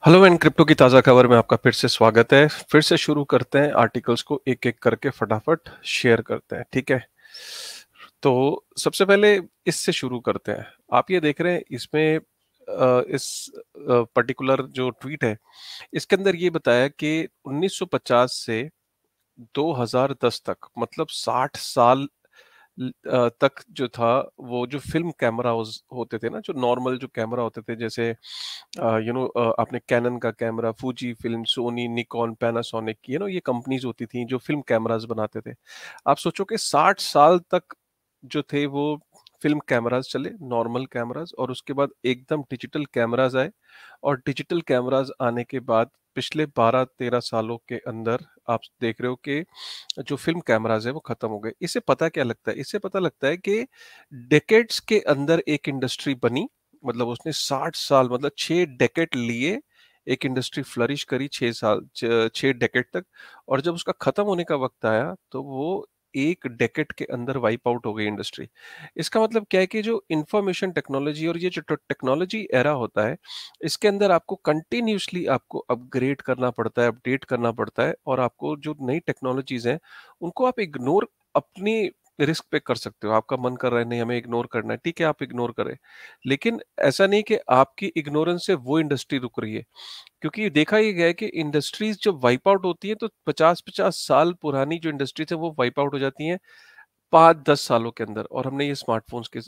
Hello and crypto की ताज़ा खबर में आपका फिर से स्वागत है। फिर से शुरू करते हैं, आर्टिकल्स को एक-एक करके फटाफट शेयर करते हैं, ठीक है? तो सबसे पहले इससे शुरू करते हैं। आप ये देख रहे हैं इसमें इस पर्टिकुलर जो ट्वीट है, इसके अंदर ये बताया कि 1950 से 2010 तक मतलब 60 साल तक जो था वो जो फ़िल्म कैमराज़ होते थे ना, जो नॉर्मल जो कैमरा होते थे जैसे आपने कैनन का camera, Fuji film, Sony, Nikon, Panasonic ये कंपनीज़ होती थी जो फ़िल्म कैमराज़ बनाते थे। आप सोचो कि 60 साल तक जो थे वो फ़िल्म कैमराज़ चले, नॉर्मल कैमराज़ और उसके बाद एकदम डिजिटल कैमराज़ आए और डिजिटल कैमराज़ आने के बाद पिछले 12-13 सालों के अंदर आप देख रहे हो कि जो फ़िल्म कैमराज़ हैं वो ख़त्म हो गए। इससे पता क्या लगता है? इससे पता लगता है कि डेकेड्स के अंदर एक इंडस्ट्री बनी, मतलब उसने 60 साल मतलब 6 डेकेड लिए, एक इंडस्ट्री फ्लरिश करी 6 साल 6 डेकेड तक और जब उसका ख़त्म होने का वक़्त आया, तो वो 1 डेकेड के अंदर वाइप आउट हो गई इंडस्ट्री। इसका मतलब क्या है कि जो इन्फॉर्मेशन टेक्नोलॉजी और ये जो टेक्नोलॉजी एरा होता है, इसके अंदर आपको कंटिन्यूअसली आपको अपग्रेड करना पड़ता है, अपडेट करना पड़ता है और आपको जो नई टेक्नोलॉजीज़ हैं, उनको आप इग्नोर अपनी रिस्क पे कर सकते हो। आपका मन कर रहा है नहीं हमें इग्नोर करना है, ठीक है आप इग्नोर करें। लेकिन ऐसा नहीं कि आपकी इग्नोरेंस से वो इंडस्ट्री रुक रही है। क्योंकि देखा ये गया है कि इंडस्ट्रीज़ जब वाइप आउट होती हैं तो 50-50 साल पुरानी जो इंडस्ट्रीज़ हैं वो वाइप आउट हो जाती हैं 5-10 सालों के अंदर और हमने ये स्मार्टफ़ोन्स के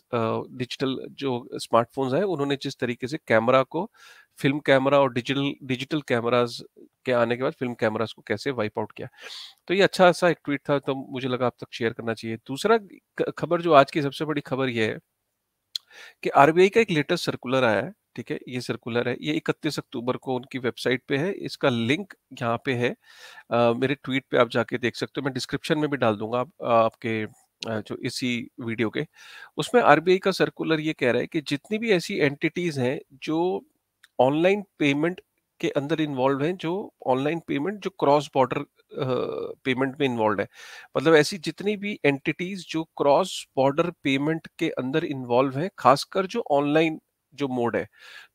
डिजिटल जो स्मार्टफ़ोन्स हैं उन्होंने जिस तरीके से कैमरा को फ़िल्म कैमरा और डिजिटल डिजिटल कैमराज़ के आने के बाद फ़िल्म कैमराज़ को कैसे वाइप आउट किया। तो ये अच्छा-सा एक ट्वीट था तो मुझे लगा आप तक शेयर करना चाहिए। दूसरा क खबर जो आज की सबसे बड़ी खबर ये है कि आरबीआई का एक लेटेस्ट सर्कुलर आया है, ठीक है? ये सर्कुलर है, ये 31 अक्टूबर को उनकी वेबसाइट पे है, इसका लिंक यहाँ पे है। मेरे ट्वीट पे आप जाके देख सकते हो, मैं डिस्क्रिप्शन में भी डाल दूँगा आपके जो इसी वीडियो के। उसमें आरबीआई का सर्कुलर ये कह रहा है कि जितनी भी ऐसी एंटिटीज़ हैं जो ऑनलाइन पेमेंट के अंदर इन्वॉल्व हैं, जो ऑनलाइन पेमेंट जो क्रॉस बॉर्डर पेमेंट में इन्वॉल्व्ड है। मतलब ऐसी जितनी भी एंटिटीज़ जो क्रॉस बॉर्डर पेमेंट के अंदर इन्वॉल्व हैं, खासकर जो ऑनलाइन जो मोड है,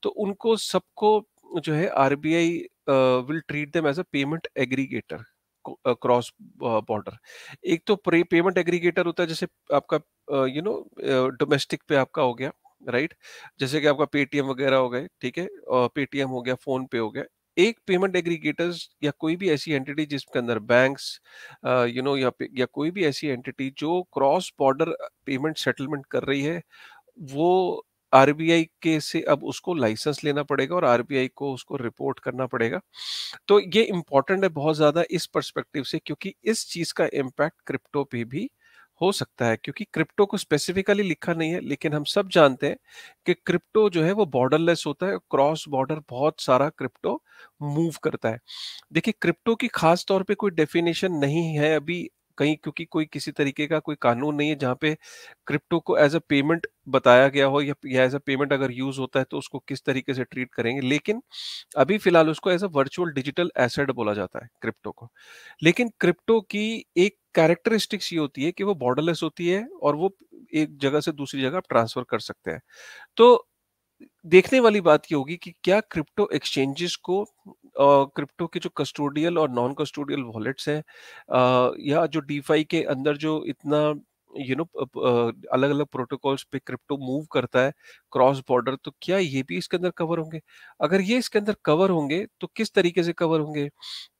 तो उनको सबको जो है RBI will treat them as a payment aggregator cross border. एक तो पेमेंट एग्रीगेटर होता है जैसे आपका डोमेस्टिक पे आपका हो गया, राइट? जैसे कि आपका पेटीएम वगैरह हो गए, ठीक है? पेटीएम हो गया, फ़ोन पे हो गया। एक पेमेंट एग्रीगेटर्स या कोई भी ऐसी एंटिटी जिसके अंदर बैंक्स या कोई भी ऐसी एंटिटी जो क्रॉस बॉर्डर पेमेंट सेटलमेंट कर रही है, वो आरबीआई के से अब उसको लाइसेंस लेना पड़ेगा और आरबीआई को उसको रिपोर्ट करना पड़ेगा। तो ये इम्पोर्टेंट है बहुत ज़्यादा इस पर्सपेक्टिव से क्योंकि इस चीज़ का इम्पैक्ट क्रिप्टो पे भी हो सकता है क्योंकि क्रिप्टो को स्पेसिफिकली लिखा नहीं है लेकिन हम सब जानते हैं कि क्रिप्टो जो है वो बॉर्डरलेस होता है, क्रॉस बॉर्डर बहुत सारा क्रिप्टो मूव करता है। देखिए क्रिप्टो की खास तौर पे कोई डेफिनेशन नहीं है अभी कहीं क्योंकि कोई किसी तरीके का कोई कानून नहीं है जहाँ पे क्रिप्टो को एज अ पेमेंट बताया गया हो या एज अ पेमेंट अगर यूज होता है तो उसको किस तरीके से ट्रीट करेंगे, लेकिन अभी फिलहाल उसको as a virtual digital asset बोला जाता है क्रिप्टो को। लेकिन क्रिप्टो की एक कैरेक्टरिस्टिक्स ये होती है कि वो बॉर्डरलेस होती है और वो एक जगह से दूसरी जगह आप ट्रांसफर कर सकते हैं। तो देखने वाली बात ये होगी कि क्या क्रिप्टो एक्सचेंजेस को क्रिप्टो के जो कस्टोडियल और नॉन कस्टोडियल वॉलेट्स हैं या जो डीफाई के अंदर जो इतना अलग अलग प्रोटोकॉल्स पे क्रिप्टो मूव करता है क्रॉस बॉर्डर, तो क्या ये भी इसके अंदर कवर होंगे? अगर ये इसके अंदर कवर होंगे तो किस तरीके से कवर होंगे?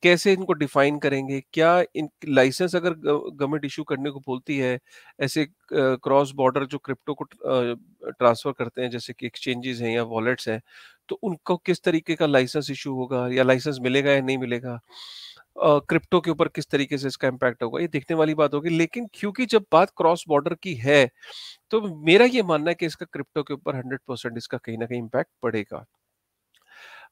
कैसे इनको डिफाइन करेंगे? क्या इन लाइसेंस अगर गवर्नमेंट इशू करने को बोलती है ऐसे क्रॉस बॉर्डर जो क्रिप्टो को ट्रांसफर करते हैं जैसे कि एक्सचेंजेस हैं या वॉलेट्स हैं, तो उनको किस तरीके का लाइसेंस इशू होगा या लाइसेंस मिलेगा या नहीं मिलेगा? क्रिप्टो के ऊपर किस तरीके से इसका इम्पैक्ट होगा, ये देखने वाली बात होगी। लेकिन क्योंकि जब बात क्रॉस बॉर्डर की है, तो मेरा ये मानना है कि इसका क्रिप्टो के ऊपर 100% इसका कहीं न कहीं इम्पैक्ट पड़ेगा।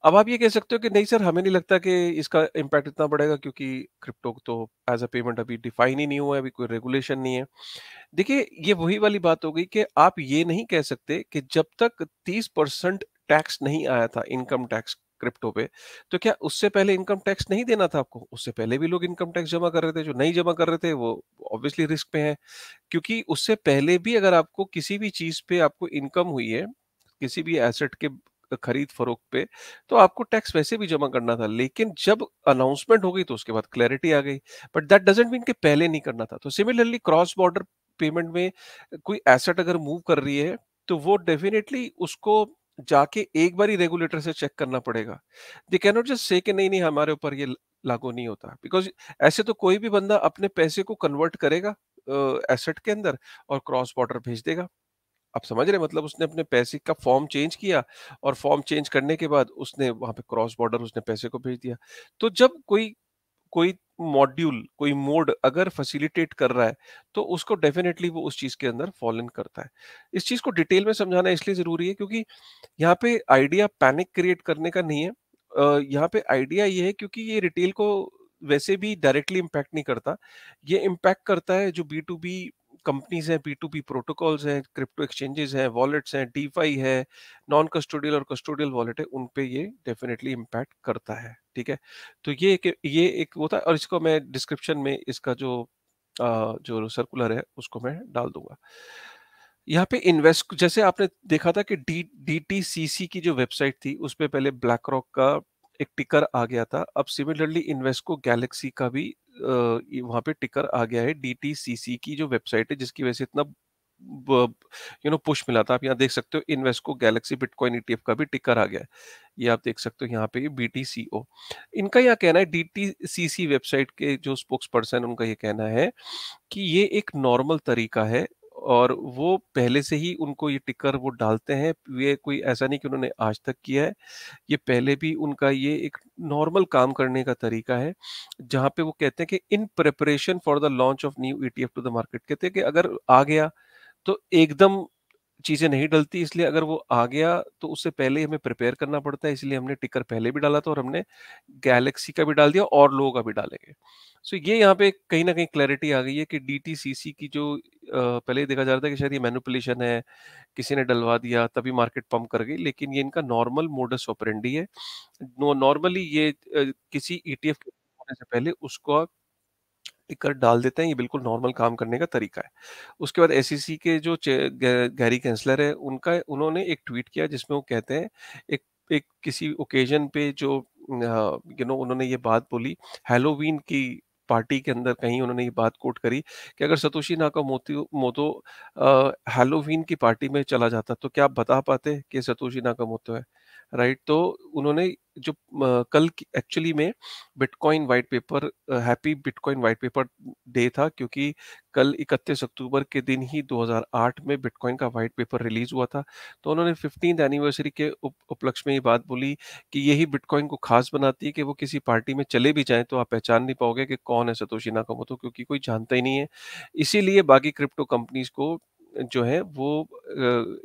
अब आप ये कह सकते हो कि नहीं सर हमें नहीं लगता कि इसका इम्पैक्ट इतना बढ़ेगा क्योंकि क्रिप्टो तो एज़ अ पेमेंट अभी डिफाइन ही नहीं हुआ है, अभी कोई रेगुलेशन नहीं है। देखिए, ये वही वाली बात हो गई कि आप ये नहीं कह सकते कि जब तक 30% टैक्स नहीं आया था, इनकम टैक्स क्रिप्टो पे, तो क्या उससे पहले इनकम टैक्स नहीं देना था आपको? उससे पहले भी लोग इनकम टैक्स जमा कर रहे थे, जो नहीं जमा कर रहे थे वो ऑब्वियसली रिस्क में हैं। क्योंकि उससे पहले भी अगर आपको किसी भी चीज़ पे आपको इनकम हुई है, किसी भी एसेट के खरीद फरोख्त पे, तो आपको टैक्स वैसे भी जमा करना था। लेकिन जब अनाउंसमेंट हो गई तो उसके बाद क्लैरिटी आ गई। बट दैट डजंट मीन कि पहले नहीं करना था। तो सिमिलरली क्रॉस बॉर्डर पेमेंट में कोई एसेट अगर मूव कर रही है, तो वो डेफिनिटली उसको जाके एक बार ही रेगुलेटर से चेक करना पड़ेगा। They can not just say कि नहीं, नहीं हमारे ऊपर ये लागू नहीं होता। बिकॉज़ ऐसे तो कोई भी बंदा अपने पैसे को कन्वर्ट करेगा एसेट के अंदर और क्रॉस बॉर्डर भेज देगा। आप समझ रहे हैं? मतलब उसने अपने पैसे का फॉर्म चेंज किया और फॉर्म चेंज करने के बाद उसने वहाँ पे क्रॉस बॉर्डर उसने पैसे को भेज दिया। तो जब कोई कोई मॉड्यूल, कोई मोड अगर फैसिलिटेट कर रहा है, तो उसको डेफिनिटली वो उस चीज़ के अंदर फॉल इन करता है। इस चीज़ को डिटेल में समझाना इसलिए ज़रूरी है क्योंकि यहाँ पे आइडिया पैनिक क्रिएट करने का नहीं है। यहाँ पे आइडिया ये है क्योंकि ये रिटेल को वैसे भी डायरेक्टली इम्पैक्ट नहीं करता। ये इम्पैक्ट करता है जो बी टू बी कंपनीज़ हैं, बी टू बी प्रोटोकॉल्स हैं, क्रिप्टो एक्सचेंजेस हैं, वॉलेट्स हैं, डीफाई है, नॉन कस्टोडियल और कस्टोडियल वॉलेट है, उन पे ये डेफिनिटली इम्पैक्ट करता है। ठीक है? तो ये एक वो था और इसको मैं डिस्क्रिप्शन में इसका जो सर्कुलर है उसको मैं डाल दूँगा। यहाँ पे इन्वेस्ट जैसे आपने देखा था कि डीटीसीसी की जो वेबसाइट थी, उसपे पहले ब्लैक रॉक का एक टिकर आ गया था। अब सिमिलरली इन्वेस्को गैलेक्सी का भी वहाँ पे टिकर आ गया है डीटीसीसी की जो वेबसाइट है, जिसकी वजह से इतना पुश मिला था। आप यहाँ देख सकते हो इन्वेस्को गैलेक्सी बिटकॉइन ईटीएफ का भी टिकर आ गया है। ये आप देख सकते हो यहाँ पे बीटीसीओ। इनका यह कहना है, डीटीसीसी वेबसाइट के जो स्पोक्स पर्सन उनका ये कहना है कि ये एक नॉर्मल तरीका है और वो पहले से ही उनको ये टिकर वो डालते हैं। ये कोई ऐसा नहीं कि उन्होंने आज तक किया है। ये पहले भी उनका ये एक नॉर्मल काम करने का तरीका है, जहाँ पे वो कहते हैं कि in preparation for the launch of new ETF to the market, कहते हैं कि अगर आ गया तो एकदम चीज़ें नहीं डलती, इसलिए अगर वो आ गया तो उससे पहले ही हमें प्रिपेयर करना पड़ता है, इसलिए हमने टिकर पहले भी डाला था और हमने गैलेक्सी का भी डाल दिया और लोगों का भी डालेंगे। सो ये यहाँ पे कहीं न कहीं क्लैरिटी आ गई है कि डीटीसीसी की जो पहले ये देखा जा रहा था कि शायद ये मैनिपुलेशन है, किसी ने डलवा दिया तभी मार्केट पंप कर गई, लेकिन ये इनका नॉर्मल मोडस ऑपरेंडी है। नॉर्मली ये किसी ईटीएफ के होने से पहले उसको टिकर डाल देते हैं, ये बिल्कुल नॉर्मल काम करने का तरीका है। उसके बाद एसईसी के जो गैरी कैंसलर है, उनका उन्होंने एक ट्वीट किया जिसमें वो कहते हैं, एक एक किसी ओकेजन पे जो उन्होंने ये बात बोली, हैलोवीन की पार्टी के अंदर कहीं उन्होंने ये बात कोट करी कि अगर सतोशी नाकामोतो मोतो हैलोवीन की पार्टी में चला जाता तो क्या आप बता पाते कि सतोशी नाकामोतो है, राइट? तो उन्होंने जो कल एक्चुअली में bitcoin white paper happy bitcoin white paper day था, क्योंकि कल 31 अक्टूबर के दिन ही 2008 में बिटकॉइन का व्हाइट पेपर रिलीज हुआ था। तो उन्होंने 15th एनिवर्सरी के उपलक्ष्य में ये बात बोली कि यही बिटकॉइन को खास बनाती है कि वो किसी पार्टी में चले भी जाएं तो आप पहचान नहीं पाओगे कि कौन है सतोशी नाकामोतो, क्योंकि कोई जानता ही नहीं है। इसीलिए बाकी क्रिप्टो कंपनीज को जो है वो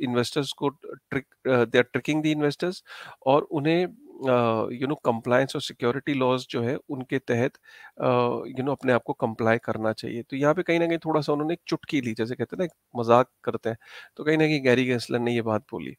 इन्वेस्टर्स को they are tricking the investors और उन्हें कंप्लायंस और सिक्योरिटी लॉज जो है उनके तहत अपने आप को कंप्लाई करना चाहिए। तो यहाँ पे कहीं ना कहीं थोड़ा सा उन्होंने एक चुटकी ली, जैसे कहते हैं ना मजाक करते हैं, तो कहीं ना कहीं गैरी गैंसलर ने ये बात बोली।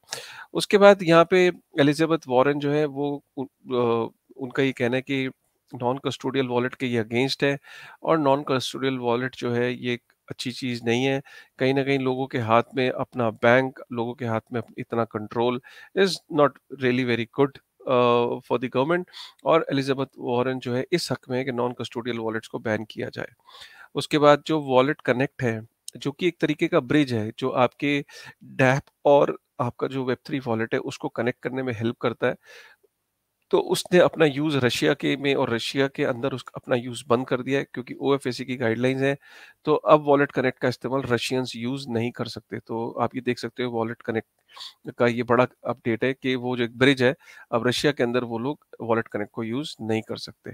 उसके बाद यहाँ पे एलिजाबेथ वॉरेन जो है वो उनका ये कहना है कि नॉन कस्टोडियल वॉलेट के ये अगेंस्ट है और नॉन कस्टोडियल वॉलेट जो है ये एक अच्छी चीज़ नहीं है। कहीं ना कहीं लोगों के हाथ में अपना बैंक, लोगों के हाथ में इतना control is not really very good for the government. और एलिजाबेथ वॉरेन जो है इस हक में है कि नॉन कस्टोडियल वॉलेट्स को बैन किया जाए। उसके बाद जो वॉलेट कनेक्ट है, जो कि एक तरीके का ब्रिज है, जो आपके डैप और आपका जो वेब3 वॉलेट है उसको कनेक्ट करने में हेल्प करता है। तो उसने अपना यूज़ रशिया के में और रशिया के अंदर उस अपना यूज़ बंद कर दिया है, क्योंकि ओएफएसी की गाइडलाइंस है। तो अब वॉलेट कनेक्ट का इस्तेमाल रशियंस यूज़ नहीं कर सकते। तो आप ये देख सकते हो वॉलेट कनेक्ट का ये बड़ा अपडेट है कि वो जो एक ब्रिज है, अब रशिया के अंदर वो लोग वॉलेट कनेक्ट को यूज़ नहीं कर सकते।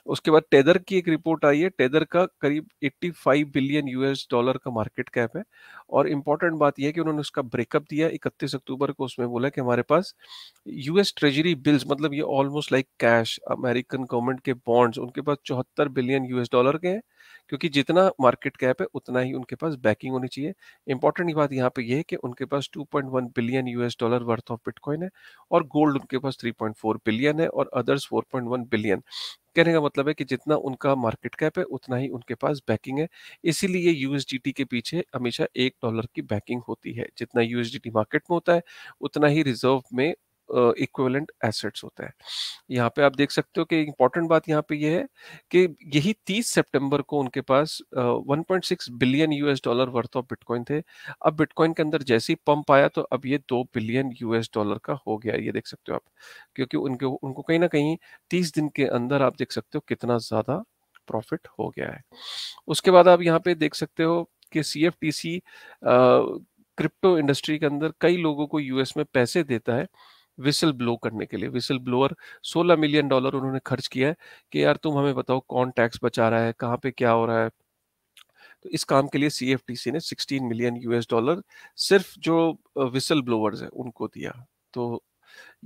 उसके बाद टेदर की एक रिपोर्ट आई है। टेदर का करीब 85 बिलियन यूएस डॉलर का मार्केट कैप है और इम्पोर्टेंट बात यह है कि उन्होंने उसका ब्रेकअप दिया 31 अक्टूबर को। उसमें बोला कि हमारे पास यूएस ट्रेजरी बिल्स, मतलब ये almost like cash, American government के बॉन्ड्स, उनके पास 74 बिलियन यूएस डॉलर के हैं, क्योंकि जितना मार्केट कैप है उतना ही उनके पास बैकिंग होनी चाहिए। इंपॉर्टेंट बात यहाँ पे ये है कि उनके पास 2.1 billion US dollar worth of bitcoin है और गोल्ड उनके पास 3.4 बिलियन है और अदर्स 4.1 बिलियन। कहने का मतलब है कि जितना उनका मार्केट कैप है उतना ही उनके पास बैकिंग है। इसीलिए यूएसडीटी के पीछे हमेशा $1 की बैकिंग होती है। जितना यूएसडीटी मार्केट में होता है उतना ही रिजर्व में इक्विवेलेंट एसेट्स होते हैं। यहाँ पे आप देख सकते हो कि इंपॉर्टेंट बात यहाँ पे ये है कि यही 30 सितंबर को उनके पास 1.6 billion US dollar worth of bitcoin थे। अब बिटकॉइन के अंदर जैसे ही पंप आया तो अब ये 2 बिलियन यूएस डॉलर का हो गया, ये देख सकते हो आप। क्योंकि उनके उनको कहीं ना कहीं 30 दिन के अंदर आप देख सकते हो कितना ज्यादा प्रॉफिट हो गया है। उसके बाद आप यहाँ पे देख सकते हो कि सीएफटीसी क्रिप्टो इंडस्ट्री के अंदर कई लोगों को यूएस में पैसे देता है विसल ब्लो करने के लिए। विसल ब्लोअर $16 मिलियन उन्होंने खर्च किया है कि यार तुम हमें बताओ कौन टैक्स बचा रहा है, कहाँ पे क्या हो रहा है। तो इस काम के लिए सीएफटीसी ने 16 मिलियन यूएस डॉलर सिर्फ जो विसल ब्लोअर्स है उनको दिया। तो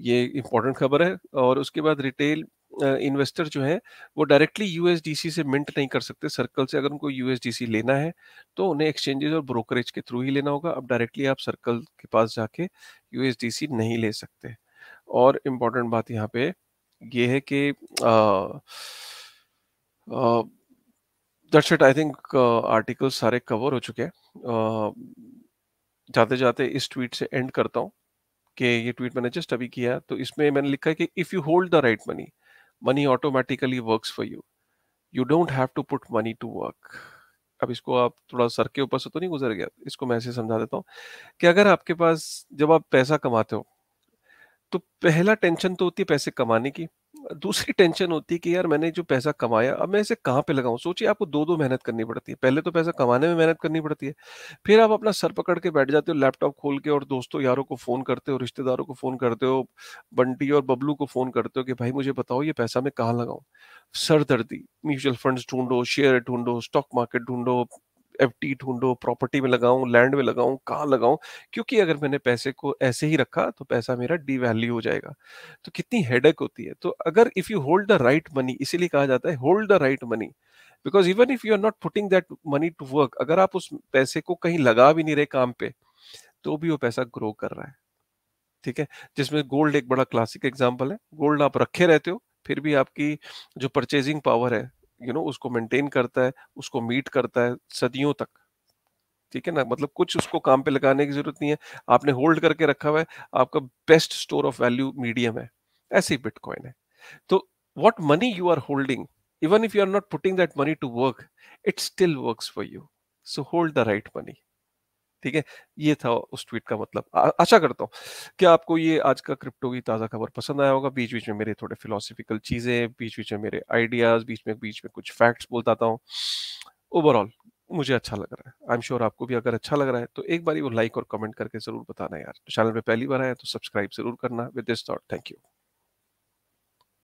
ये इंपॉर्टेंट खबर है। और उसके बाद रिटेल इन्वेस्टर जो है वो डायरेक्टली यूएसडीसी से मिंट नहीं कर सकते सर्कल से। अगर उनको यूएसडीसी लेना है तो उन्हें एक्सचेंजेस और ब्रोकरेज के थ्रू ही लेना होगा। अब डायरेक्टली आप सर्कल के पास जाके यूएसडीसी नहीं ले सकते। और इम्पोर्टेंट बात यहाँ पे ये है कि that's it. I think article सारे कवर हो चुके हैं। जाते जाते इस ट्वीट से एंड करता हूँ कि ये ट्वीट मैंने जस्ट अभी किया। तो इसमें मैंने लिखा है कि if you hold the right money, money automatically works for you. You don't have to put money to work. अब इसको आप थोड़ा सर के ऊपर से तो नहीं गुजर गया, इसको मैं ऐसे समझा देता हूँ कि अगर आपके पास जब आप पैसा कमाते हो तो पहला टेंशन तो होती है पैसे कमाने की। दूसरी टेंशन होती है कि यार मैंने जो पैसा कमाया अब मैं इसे कहाँ पे लगाऊं। सोचिए आपको दो दो मेहनत करनी पड़ती है। पहले तो पैसा कमाने में मेहनत करनी पड़ती है, फिर आप अपना सर पकड़ के बैठ जाते हो लैपटॉप खोल के और दोस्तों यारों को फोन करते हो, रिश्तेदारों को फोन करते हो, बंटी और बबलू को फोन करते हो कि भाई मुझे बताओ ये पैसा मैं कहाँ लगाऊं। सर दर्दी, म्यूचुअल फंड्स ढूंढो, शेयर ढूंढो, स्टॉक मार्केट ढूंढो, एफडी ढूंढो, प्रॉपर्टी में लगाऊं, लैंड में लगाऊं, कहाँ लगाऊं। क्योंकि अगर मैंने पैसे को ऐसे ही रखा तो पैसा मेरा डीवैल्यू हो जाएगा। तो कितनी हेडेक होती है। तो अगर if you hold the right money, इसीलिए कहा जाता है hold the right money, because even if you are not putting that money to work, अगर आप उस पैसे को कहीं लगा भी नहीं रहे काम पे, तो भी वो पैसा ग्रो कर रहा है। ठीक है। जिसमें गोल्ड एक बड़ा क्लासिक एग्जांपल है। गोल्ड आप रखे रहते हो फिर भी आपकी जो परचेजिंग पावर है उसको मेंटेन करता है, उसको मीट करता है सदियों तक। ठीक है ना, मतलब कुछ उसको काम पे लगाने की जरूरत नहीं है, आपने होल्ड करके रखा हुआ है, आपका best store of value medium है। ऐसे ही बिटकॉइन है। तो what money you are holding, even if you are not putting that money to work, it still works for you. So hold the right money. ठीक है। ये था उस ट्वीट का मतलब। आशा करता हूँ कि आपको ये आज का क्रिप्टो की ताज़ा खबर पसंद आया होगा। बीच बीच में मेरे थोड़े फिलोसफिकल चीज़ें, बीच बीच में मेरे आइडियाज, बीच में कुछ फैक्ट्स बोलता आता हूँ। ओवरऑल मुझे अच्छा लग रहा है। आई एम श्योर आपको भी अगर अच्छा लग रहा है तो एक बार वो लाइक और कमेंट करके जरूर बताना यार। चैनल पे पहली बार आया तो सब्सक्राइब जरूर करना। With this thought, thank you.